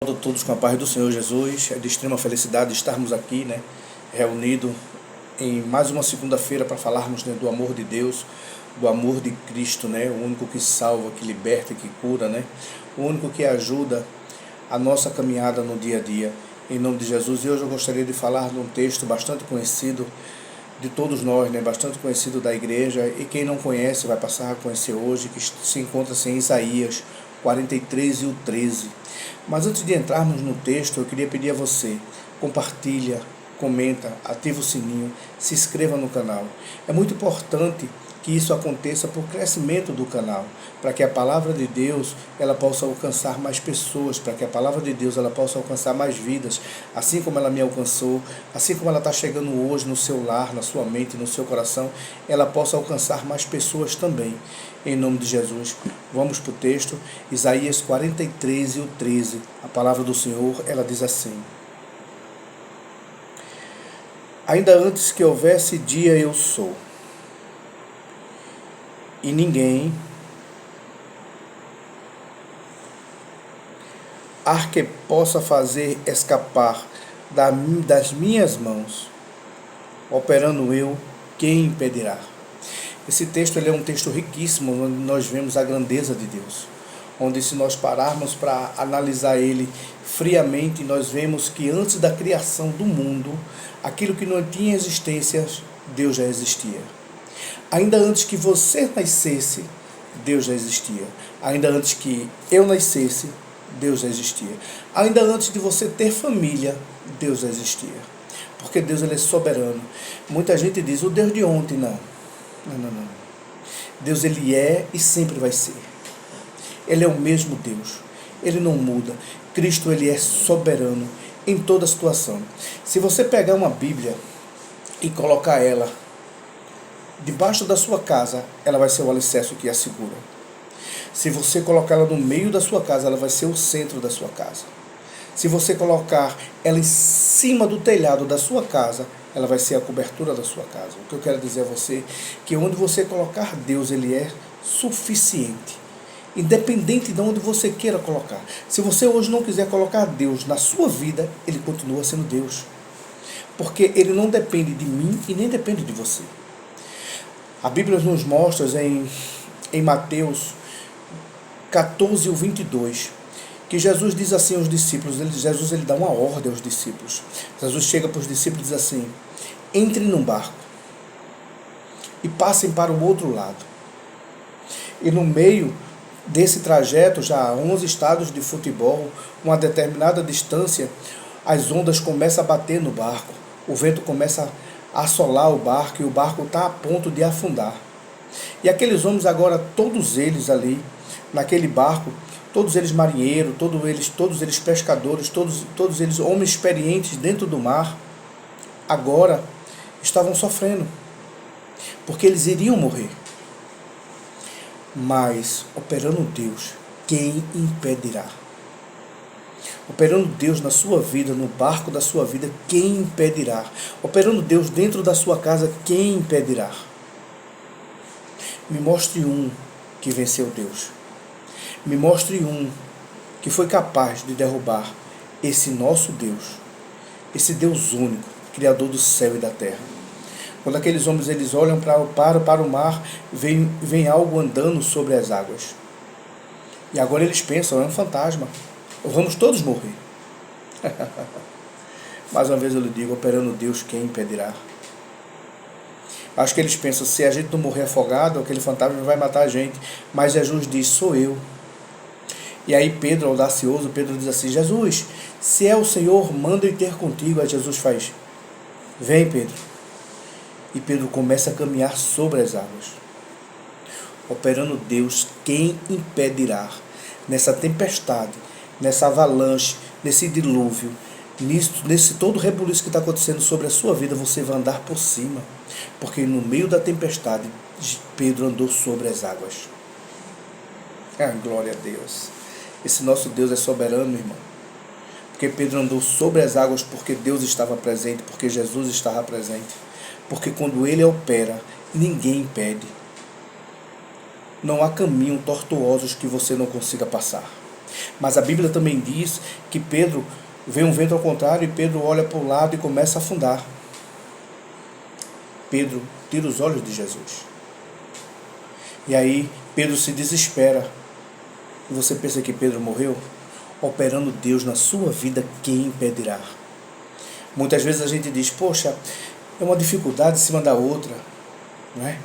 A todos com a paz do Senhor Jesus. É de extrema felicidade estarmos aqui, reunidos em mais uma segunda-feira para falarmos, do amor de Deus, do amor de Cristo, o único que salva, que liberta, que cura, o único que ajuda a nossa caminhada no dia a dia, em nome de Jesus. E hoje eu gostaria de falar de um texto bastante conhecido de todos nós, bastante conhecido da igreja, e quem não conhece vai passar a conhecer hoje, que se encontra-se em Isaías 43 e o 13. Mas antes de entrarmos no texto, eu queria pedir a você, compartilha, comenta, ativa o sininho, se inscreva no canal. É muito importante que isso aconteça por crescimento do canal, para que a palavra de Deus ela possa alcançar mais pessoas, para que a palavra de Deus ela possa alcançar mais vidas, assim como ela me alcançou, assim como ela está chegando hoje no seu lar, na sua mente, no seu coração, ela possa alcançar mais pessoas também, em nome de Jesus. Vamos para o texto, Isaías 43 e o 13, a palavra do Senhor, ela diz assim: ainda antes que houvesse dia eu sou, e ninguém há que possa fazer escapar das minhas mãos. Operando eu, quem impedirá? Esse texto ele é um texto riquíssimo, onde nós vemos a grandeza de Deus, onde se nós pararmos para analisar ele friamente, nós vemos que antes da criação do mundo, aquilo que não tinha existência, Deus já existia. Ainda antes que você nascesse, Deus já existia. Ainda antes que eu nascesse, Deus já existia. Ainda antes de você ter família, Deus já existia. Porque Deus ele é soberano. Muita gente diz, o Deus de ontem, não. Não. Deus ele é e sempre vai ser. Ele é o mesmo Deus. Ele não muda. Cristo ele é soberano em toda situação. Se você pegar uma Bíblia e colocar ela debaixo da sua casa, ela vai ser o alicerce que a segura. Se você colocar ela no meio da sua casa, ela vai ser o centro da sua casa. Se você colocar ela em cima do telhado da sua casa, ela vai ser a cobertura da sua casa. O que eu quero dizer a você é que onde você colocar Deus, ele é suficiente. Independente de onde você queira colocar. Se você hoje não quiser colocar Deus na sua vida, ele continua sendo Deus. Porque ele não depende de mim e nem depende de você. A Bíblia nos mostra em Mateus 14 e 22, que Jesus diz assim aos discípulos, Jesus ele dá uma ordem aos discípulos. Jesus chega para os discípulos e diz assim: entrem num barco e passem para o outro lado. E no meio desse trajeto, já a 11 estádios de futebol, uma determinada distância, as ondas começam a bater no barco, o vento começa a assolar o barco e o barco está a ponto de afundar. E aqueles homens agora, todos eles ali, naquele barco, todos eles marinheiros, todos eles pescadores, todos eles homens experientes dentro do mar, agora estavam sofrendo, porque eles iriam morrer. Mas, operando Deus, quem impedirá? Operando Deus na sua vida, no barco da sua vida, quem impedirá? Operando Deus dentro da sua casa, quem impedirá? Me mostre um que venceu Deus. Me mostre um que foi capaz de derrubar esse nosso Deus, esse Deus único, Criador do céu e da terra. Quando aqueles homens eles olham para o mar, vem algo andando sobre as águas. E agora eles pensam, é um fantasma. Vamos todos morrer. Mais uma vez eu lhe digo, operando Deus, quem impedirá? Acho que eles pensam, se a gente não morrer afogado, aquele fantasma vai matar a gente. Mas Jesus diz, sou eu. E aí Pedro, audacioso, Pedro diz assim, Jesus, se é o Senhor, manda eu ter contigo. Aí Jesus faz, vem Pedro. E Pedro começa a caminhar sobre as águas. Operando Deus, quem impedirá? Nessa tempestade, nessa avalanche, nesse dilúvio, nesse todo rebuliço que está acontecendo sobre a sua vida, você vai andar por cima. Porque no meio da tempestade, Pedro andou sobre as águas. Glória a Deus. Esse nosso Deus é soberano, irmão. Porque Pedro andou sobre as águas porque Deus estava presente, porque Jesus estava presente. Porque quando ele opera, ninguém impede. Não há caminho tortuosos que você não consiga passar. Mas a Bíblia também diz que Pedro vê um vento ao contrário e Pedro olha para o lado e começa a afundar. Pedro tira os olhos de Jesus. E aí Pedro se desespera. E você pensa que Pedro morreu? Operando Deus na sua vida, quem impedirá? Muitas vezes a gente diz, poxa, é uma dificuldade em cima da outra, não é?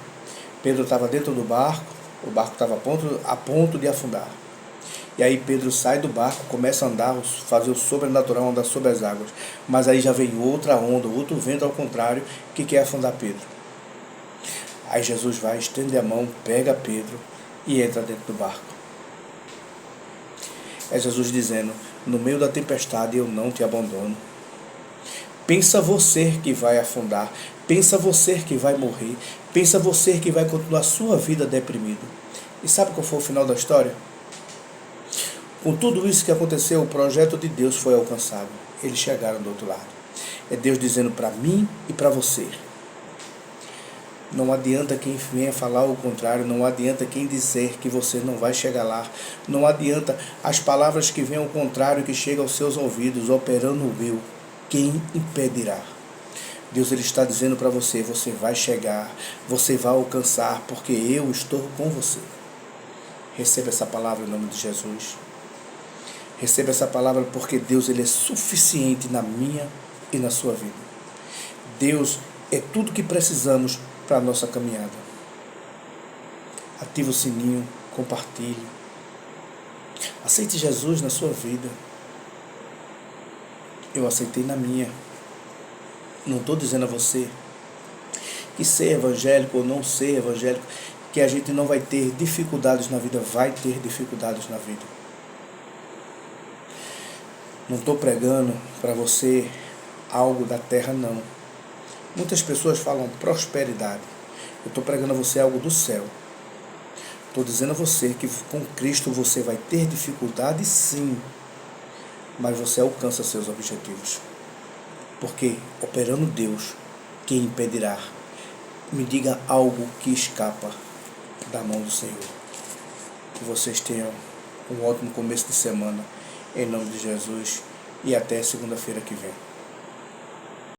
Pedro estava dentro do barco, o barco estava a ponto de afundar. E aí Pedro sai do barco, começa a andar, fazer o sobrenatural, andar sobre as águas. Mas aí já vem outra onda, outro vento ao contrário, que quer afundar Pedro. Aí Jesus vai, estende a mão, pega Pedro e entra dentro do barco. É Jesus dizendo, no meio da tempestade eu não te abandono. Pensa você que vai afundar, pensa você que vai morrer, pensa você que vai continuar sua vida deprimido. E sabe qual foi o final da história? Com tudo isso que aconteceu, o projeto de Deus foi alcançado. Eles chegaram do outro lado. É Deus dizendo para mim e para você. Não adianta quem venha falar o contrário, não adianta quem dizer que você não vai chegar lá, não adianta as palavras que venham ao contrário, que chegam aos seus ouvidos, operando o eu. Quem impedirá? Deus ele está dizendo para você, você vai chegar, você vai alcançar, porque eu estou com você. Receba essa palavra em nome de Jesus. Receba essa palavra porque Deus ele é suficiente na minha e na sua vida. Deus é tudo que precisamos para a nossa caminhada. Ative o sininho, compartilhe. Aceite Jesus na sua vida. Eu aceitei na minha. Não estou dizendo a você que ser evangélico ou não ser evangélico, que a gente não vai ter dificuldades na vida, vai ter dificuldades na vida. Não estou pregando para você algo da terra, não. Muitas pessoas falam prosperidade. Eu estou pregando a você algo do céu. Estou dizendo a você que com Cristo você vai ter dificuldade, sim, mas você alcança seus objetivos. Porque, operando Deus, quem impedirá? Me diga algo que escapa da mão do Senhor. Que vocês tenham um ótimo começo de semana, em nome de Jesus, e até segunda-feira que vem.